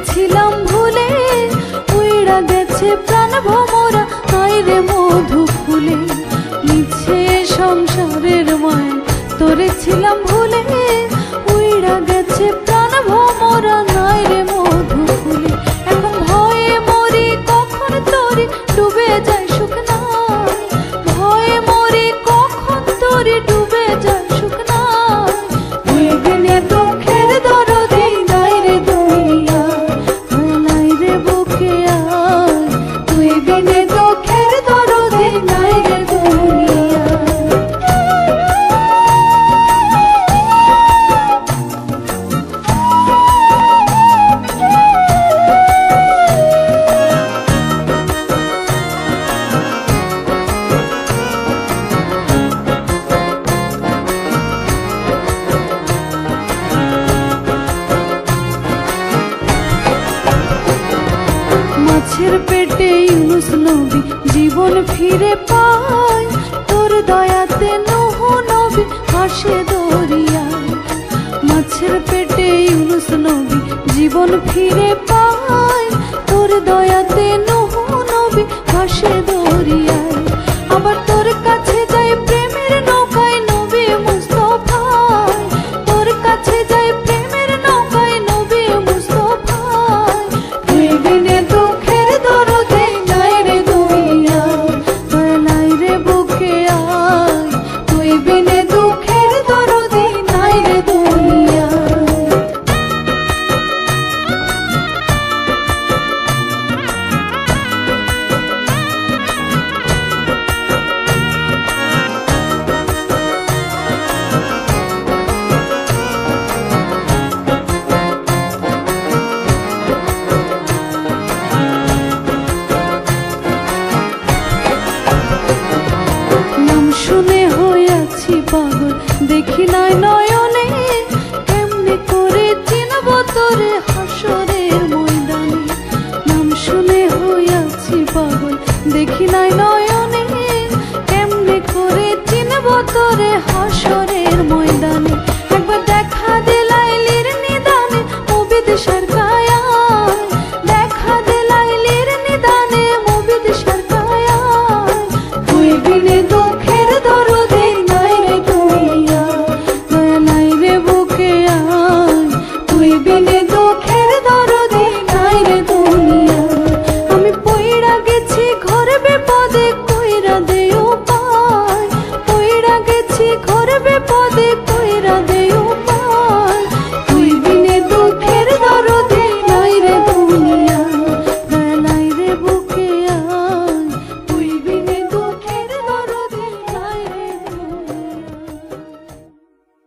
ছিলাম ভুলে, উইড়া গেছে প্রাণ ভমরা, নাই রে মধু ফুলে। মিছে সংসারের মায়া তোরে ছিলাম ভুলে, উইড়া গেছে প্রাণ ভমরা, নাই রে মধু ফুলে। এখন ভয়ে মরি কখন তোরে ডুবে যায় সুখ নাই, ভয়ে মরি কখন তোরে ডুবে যায় সুখ নাই। তুই বিনে দুঃখের দরদি নাই রে দুনিয়া, নাই রে বুকে আয়। তুই বিনে দুঃখের দরদি নাই রে দুনিয়া। মাছের পেটে ইউনুস নবী জীবন ফিরে পায়, তোর দয়াতে নূহ নবী ভাসে দরিয়ায়। মাছের পেটে ইউনুস নবী জীবন ফিরে পায়, তোর দয়াতে নূহ নবী ভাসে দরিয়ায়। আবার